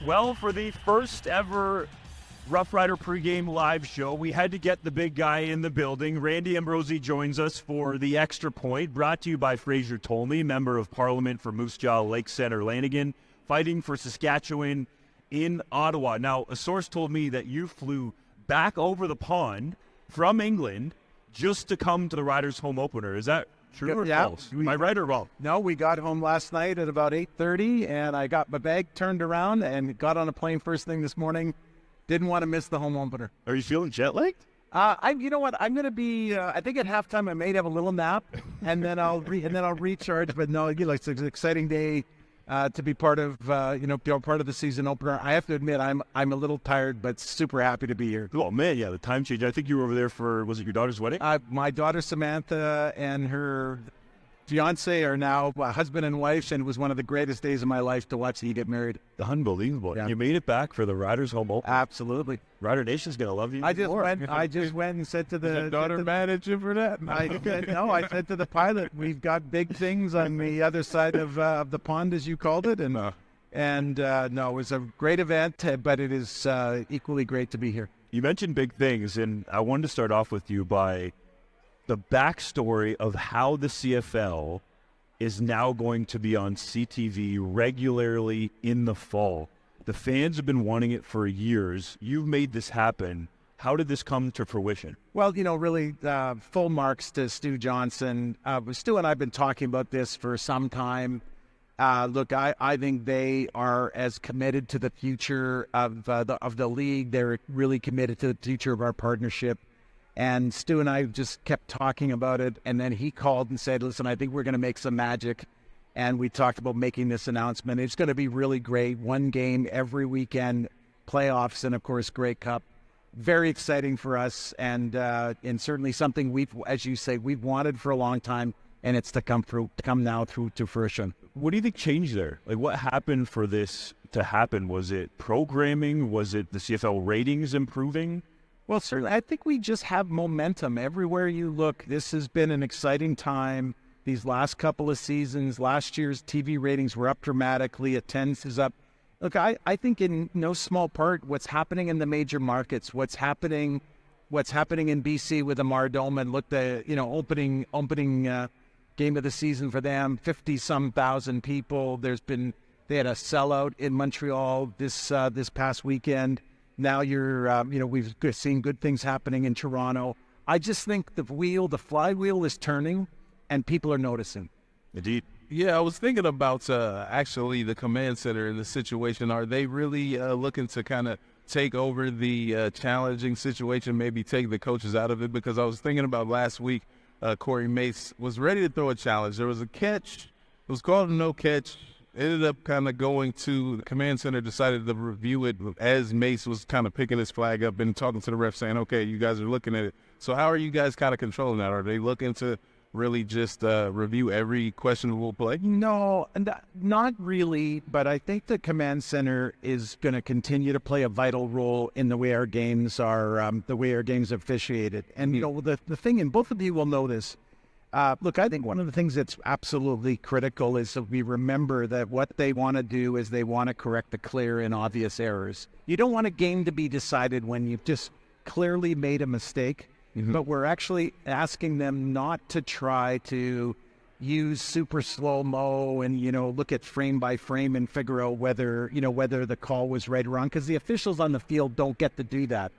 Well, for the first ever Rough Rider pregame live show, we had to get the big guy in the building. Randy Ambrosie joins us for the Extra Point, brought to you by Fraser Tolney, Member of Parliament for Moose Jaw, Lake Center, Lanigan, fighting for Saskatchewan in Ottawa. Now, a source told me that you flew back over the pond from England just to come to the Riders' home opener. Is that true or false? Am I right or wrong? No, we got home last night at about 8:30, and I got my bag turned around and got on a plane first thing this morning. Didn't want to miss the home opener. Are you feeling jet-lagged? You know what? I'm going to be. I think at halftime I may have a little nap, and then I'll recharge. But no, it's an exciting day to be part of. Be part of the season opener. I have to admit, I'm a little tired, but super happy to be here. Oh man, yeah, the time change. I think you were over there for, was it your daughter's wedding? My daughter Samantha and her fiance are now husband and wife, and it was one of the greatest days of my life to watch you get married. Unbelievable. Yeah. You made it back for the Riders' home opener. Absolutely. Rider Nation's going to love you. I just went and said to the daughter mad you for that? I said to the pilot, we've got big things on the other side of the pond, as you called it, and it was a great event, but it is equally great to be here. You mentioned big things, and I wanted to start off with you by the backstory of how the CFL is now going to be on CTV regularly in the fall. The fans have been wanting it for years. You've made this happen. How did this come to fruition? Well, really full marks to Stu Johnson. Stu and I have been talking about this for some time. Look, I think they are as committed to the future of the league. They're really committed to the future of our partnership. And Stu and I just kept talking about it, and then he called and said, listen, I think we're going to make some magic. And we talked about making this announcement. It's going to be really great. One game every weekend, playoffs, and, of course, Grey Cup. Very exciting for us, and certainly something we've wanted for a long time, and it's to come now through to fruition. What do you think changed there? Like, what happened for this to happen? Was it programming? Was it the CFL ratings improving? Well, certainly. I think we just have momentum. Everywhere you look, this has been an exciting time. These last couple of seasons, last year's TV ratings were up dramatically. Attendance is up. Look, I think in no small part what's happening in the major markets, what's happening in BC with the Mardome, and look, the opening game of the season for them, 50-some thousand people. They had a sellout in Montreal this past weekend. Now we've seen good things happening in Toronto. I just think the flywheel is turning, and people are noticing. Indeed. Yeah, I was thinking about actually the command center in the situation. Are they really looking to kind of take over the challenging situation, maybe take the coaches out of it? Because I was thinking about last week, Corey Mace was ready to throw a challenge. There was a catch. It was called a no catch. Ended up kind of going to the command center, decided to review it as Mace was kind of picking his flag up and talking to the ref saying, okay, you guys are looking at it. So how are you guys kind of controlling that? Are they looking to really just review every questionable play? No, not really, but I think the command center is going to continue to play a vital role in the way our games are, officiated. And, the thing, and both of you will know this, look, I think one of the things that's absolutely critical is that we remember that what they want to do is they want to correct the clear and obvious errors. You don't want a game to be decided when you've just clearly made a mistake, but we're actually asking them not to try to use super slow-mo and, look at frame by frame and figure out whether the call was right or wrong, because the officials on the field don't get to do that.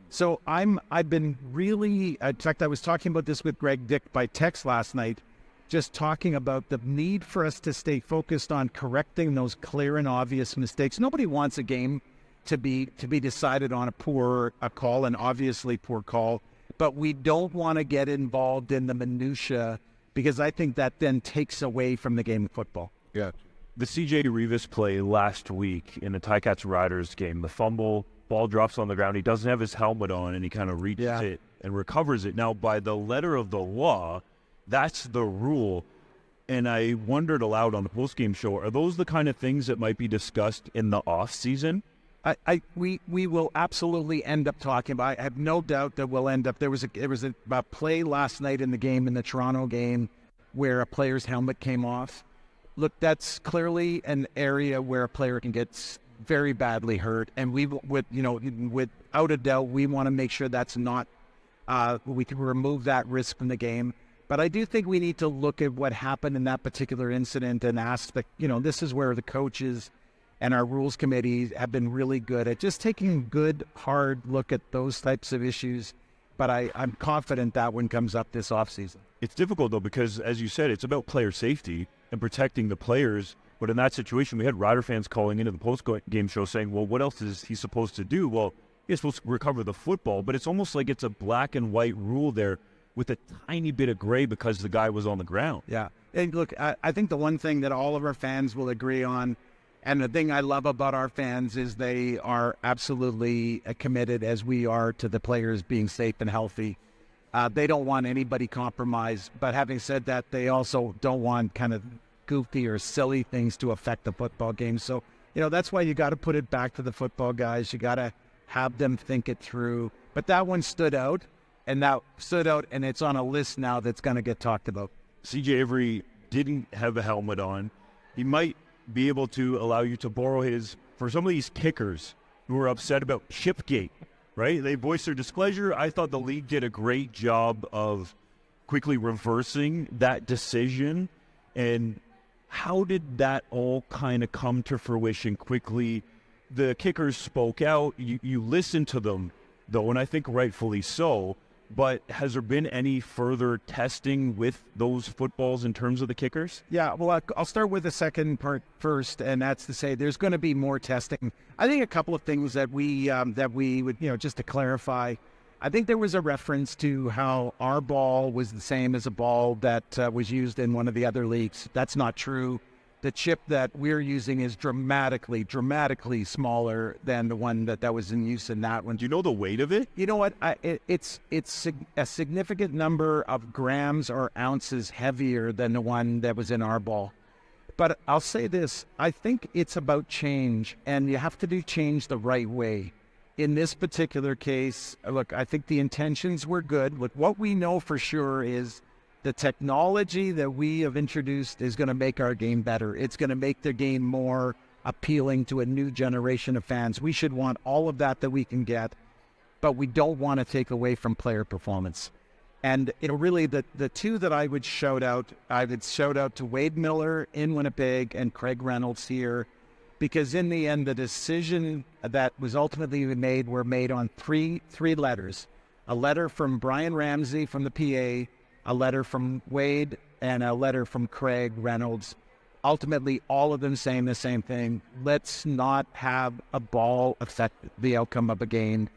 So I've been really, in fact, I was talking about this with Greg Dick by text last night, just talking about the need for us to stay focused on correcting those clear and obvious mistakes. Nobody wants a game to be decided on a call, an obviously poor call, but we don't want to get involved in the minutia, because I think that then takes away from the game of football. Yeah. The CJ Revis play last week in the Tigercats Riders game, the fumble, ball drops on the ground. He doesn't have his helmet on, and he kind of reaches it and recovers it. Now, by the letter of the law, that's the rule. And I wondered aloud on the postgame show, are those the kind of things that might be discussed in the off season? We will absolutely end up talking about. I have no doubt that we'll end up. There was a play last night in the Toronto game, where a player's helmet came off. Look, that's clearly an area where a player can get very badly hurt, and without a doubt, we want to make sure that's not. We can remove that risk from the game. But I do think we need to look at what happened in that particular incident and ask this is where the coaches and our rules committee have been really good at just taking a good, hard look at those types of issues. But I'm confident that one comes up this offseason. It's difficult, though, because, as you said, it's about player safety and protecting the players. But in that situation, we had Rider fans calling into the post-game show saying, well, what else is he supposed to do? Well, he's supposed to recover the football, but it's almost like it's a black and white rule there with a tiny bit of gray because the guy was on the ground. Yeah. And look, I think the one thing that all of our fans will agree on, and the thing I love about our fans, is they are absolutely committed, as we are, to the players being safe and healthy. They don't want anybody compromised. But having said that, they also don't want kind of goofy or silly things to affect the football game. So, that's why you got to put it back to the football guys. You got to have them think it through. But that one stood out. And it's on a list now that's going to get talked about. CJ Avery didn't have a helmet on. He might be able to allow you to borrow his for some of these kickers who are upset about Chipgate, right? They voiced their displeasure. I thought the league did a great job of quickly reversing that decision. And how did that all kind of come to fruition quickly? The kickers spoke out. You listened to them, though, and I think rightfully so. But has there been any further testing with those footballs in terms of the kickers? Yeah, well, I'll start with the second part first, and that's to say there's going to be more testing. I think a couple of things that we would, just to clarify, I think there was a reference to how our ball was the same as a ball that was used in one of the other leagues. That's not true. The chip that we're using is dramatically smaller than the one that was in use in that one. Do you know the weight of it? You know what? It's a significant number of grams or ounces heavier than the one that was in our ball. But I'll say this. I think it's about change, and you have to do change the right way. In this particular case, look, I think the intentions were good. Look, what we know for sure is the technology that we have introduced is going to make our game better. It's going to make the game more appealing to a new generation of fans. We should want all of that we can get, but we don't want to take away from player performance. And really the two that I would shout out to Wade Miller in Winnipeg and Craig Reynolds here, because in the end, the decision that was ultimately made were made on three letters. A letter from Brian Ramsey from the PA, a letter from Wade, and a letter from Craig Reynolds. Ultimately, all of them saying the same thing. Let's not have a ball affect the outcome of a game.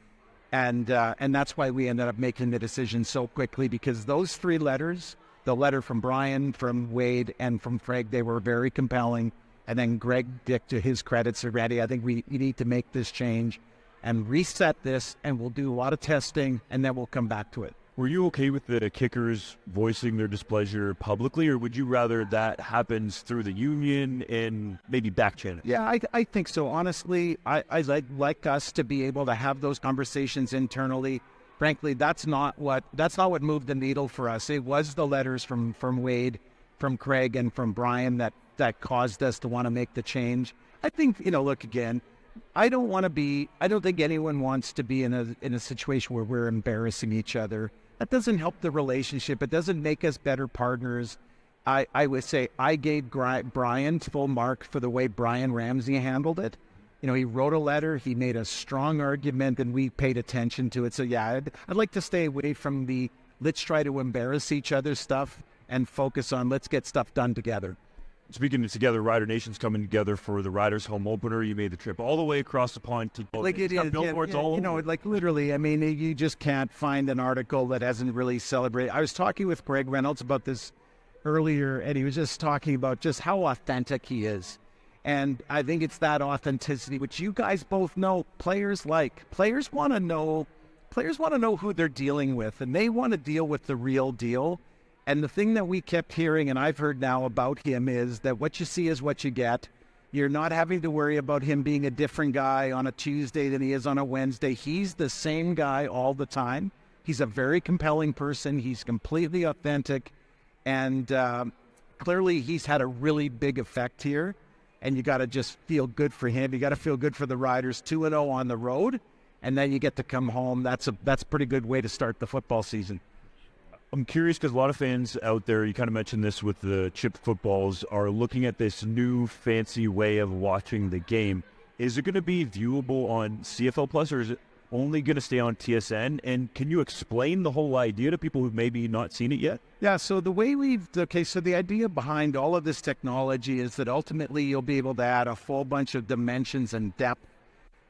And that's why we ended up making the decision so quickly, because those three letters, the letter from Brian, from Wade, and from Craig, they were very compelling. And then Greg Dick, to his credit, said, Randy, I think we need to make this change and reset this, and we'll do a lot of testing, and then we'll come back to it. Were you okay with the kickers voicing their displeasure publicly, or would you rather that happens through the union and maybe back channel? Yeah, I think so. Honestly, I like us to be able to have those conversations internally. Frankly, that's not what moved the needle for us. It was the letters from Wade, from Craig, and from Brian that caused us to want to make the change. I think, look, again, I don't think anyone wants to be in a situation where we're embarrassing each other. That doesn't help the relationship. It doesn't make us better partners. I would say I gave Brian full mark for the way Brian Ramsey handled it. He wrote a letter, he made a strong argument, and we paid attention to it. So yeah, I'd like to stay away from the let's try to embarrass each other stuff and focus on let's get stuff done together. Speaking of together, Rider Nation's coming together for the Riders' home opener. You made the trip all the way across the pond to billboards all over. Like literally, I mean, you just can't find an article that hasn't really celebrated. I was talking with Greg Reynolds about this earlier, and he was just talking about just how authentic he is. And I think it's that authenticity, which you guys both know players like. Players want to know who they're dealing with, and they want to deal with the real deal. And the thing that we kept hearing, and I've heard now about him, is that what you see is what you get. You're not having to worry about him being a different guy on a Tuesday than he is on a Wednesday. He's the same guy all the time. He's a very compelling person. He's completely authentic. And clearly he's had a really big effect here. and you got to just feel good for him. You got to feel good for the Riders. 2-0 on the road, and then you get to come home. That's a pretty good way to start the football season. I'm curious because a lot of fans out there, you kind of mentioned this with the chip footballs, are looking at this new fancy way of watching the game. Is it going to be viewable on CFL Plus, or is it only going to stay on TSN? And can you explain the whole idea to people who've maybe not seen it yet? Yeah, so the idea behind all of this technology is that ultimately you'll be able to add a whole bunch of dimensions and depth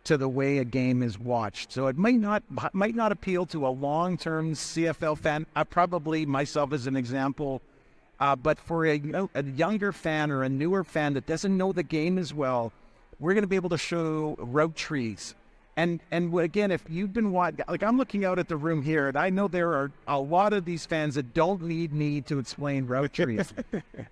to the way a game is watched. So it might not appeal to a long-term CFL fan, probably myself as an example, but for a younger fan or a newer fan that doesn't know the game as well, we're going to be able to show route trees. And again, if you've been watching, like I'm looking out at the room here, and I know there are a lot of these fans that don't need me to explain route trees.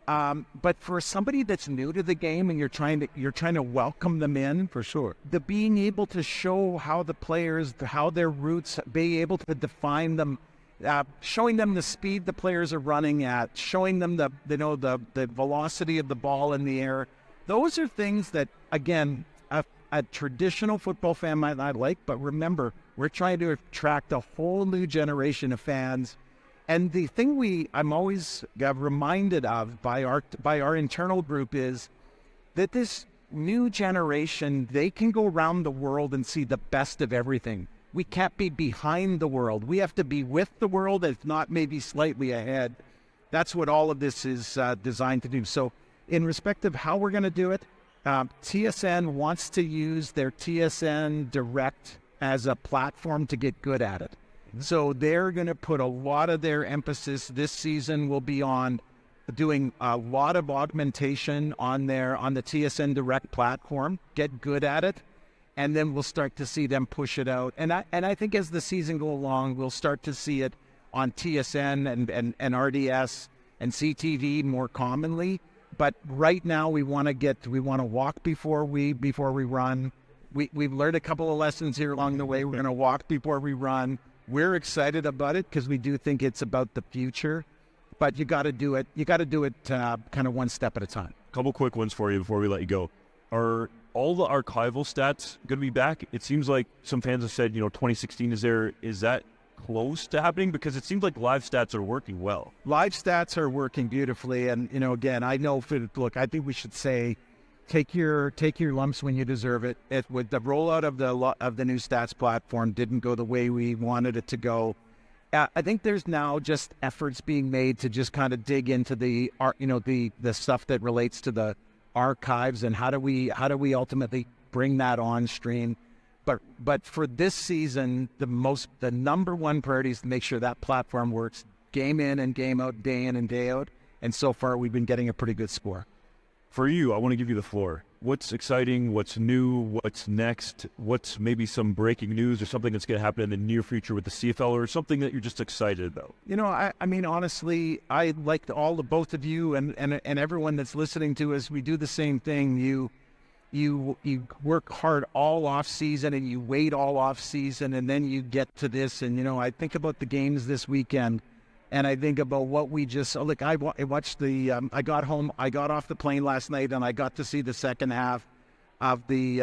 But for somebody that's new to the game and you're trying to welcome them in, for sure, the being able to show how the players, how their routes, be able to define them, showing them the speed the players are running at, showing them the velocity of the ball in the air. Those are things that, again, a traditional football fan might not like, but remember, we're trying to attract a whole new generation of fans. And the thing I'm always reminded of by our internal group is that this new generation, they can go around the world and see the best of everything. We can't be behind the world. We have to be with the world, if not maybe slightly ahead. That's what all of this is designed to do. So in respect of how we're going to do it, TSN wants to use their TSN Direct as a platform to get good at it. So they're going to put a lot of their emphasis this season will be on doing a lot of augmentation on the TSN Direct platform, get good at it, and then we'll start to see them push it out. And I think as the season goes along, we'll start to see it on TSN and RDS and CTV more commonly. But right now we want to walk before we run. We've learned a couple of lessons here along the way. We're going to walk before we run. We're excited about it because we do think it's about the future. But you got to do it. You got to do it kind of one step at a time. Couple quick ones for you before we let you go. Are all the archival stats going to be back? It seems like some fans have said, 2016 is that close to happening? Because it seems like live stats are working well. Live stats are working beautifully, and again, I know. Look, I think we should say, take your lumps when you deserve it. With the rollout of the new stats platform, didn't go the way we wanted it to go. I think there's now just efforts being made to just kind of dig into the stuff that relates to the archives and how do we ultimately bring that on stream. But for this season, the number one priority is to make sure that platform works game in and game out, day in and day out. And so far, we've been getting a pretty good score. For you, I want to give you the floor. What's exciting? What's new? What's next? What's maybe some breaking news or something that's going to happen in the near future with the CFL, or something that you're just excited about? I mean, honestly, I like both of you and everyone that's listening to us. We do the same thing. You work hard all off season and you wait all off season, and then you get to this. And I think about the games this weekend, and I think about what we just look. I watched I got off the plane last night, and I got to see the second half of the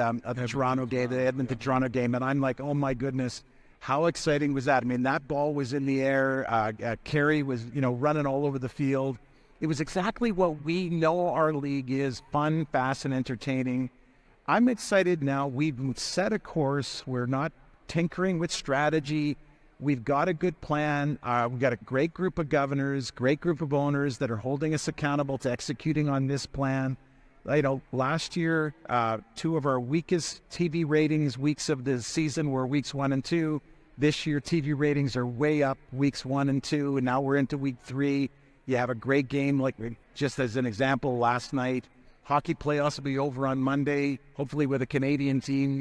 Toronto game, the Edmonton Toronto game, and I'm like, oh my goodness, how exciting was that? I mean, that ball was in the air. Carey was running all over the field. It was exactly what we know our league is: fun, fast, and entertaining. I'm excited now. We've set a course. We're not tinkering with strategy. We've got a good plan. We've got a great group of governors, great group of owners that are holding us accountable to executing on this plan. Last year, two of our weakest TV ratings weeks of the season were weeks 1 and 2. This year, TV ratings are way up weeks 1 and 2, and now we're into week 3. You have a great game, like just as an example, last night. Hockey playoffs will be over on Monday, hopefully with a Canadian team,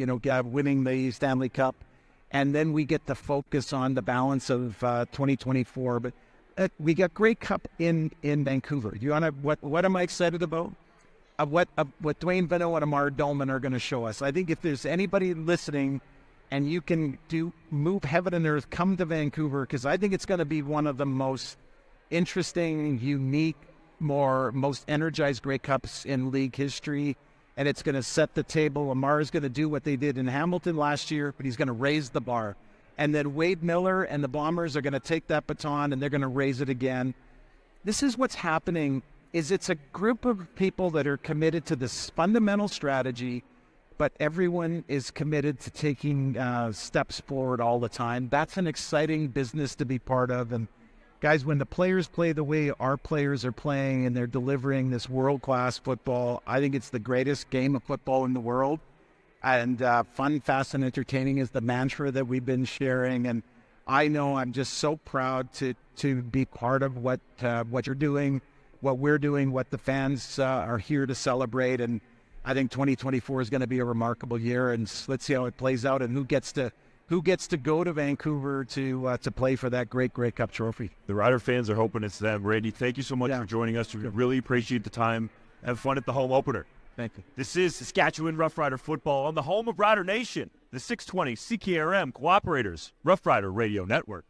winning the Stanley Cup. And then we get to focus on the balance of 2024. But we got Grey Cup in Vancouver. Do you want to, what am I excited about? What Dwayne Veno and Amar Dolman are going to show us. I think if there's anybody listening and you can move heaven and earth, come to Vancouver, because I think it's going to be one of the most interesting, unique, most energized Grey Cups in league history. and it's going to set the table. Lamar is going to do what they did in Hamilton last year, but he's going to raise the bar. And then Wade Miller and the Bombers are going to take that baton, and they're going to raise it again. This is what's happening, is it's a group of people that are committed to this fundamental strategy, but everyone is committed to taking steps forward all the time. That's an exciting business to be part of. And guys, when the players play the way our players are playing and they're delivering this world-class football, I think it's the greatest game of football in the world. And fun, fast, and entertaining is the mantra that we've been sharing. And I know I'm just so proud to be part of what you're doing, what we're doing, what the fans are here to celebrate. And I think 2024 is going to be a remarkable year. And let's see how it plays out and who gets to go to Vancouver to play for that great Grey Cup trophy. The Rider fans are hoping it's them. Randy, thank you so much for joining us. We really appreciate the time. Have fun at the home opener. Thank you. This is Saskatchewan Rough Rider football on the home of Rider Nation, the 620 CKRM Cooperators Rough Rider Radio Network.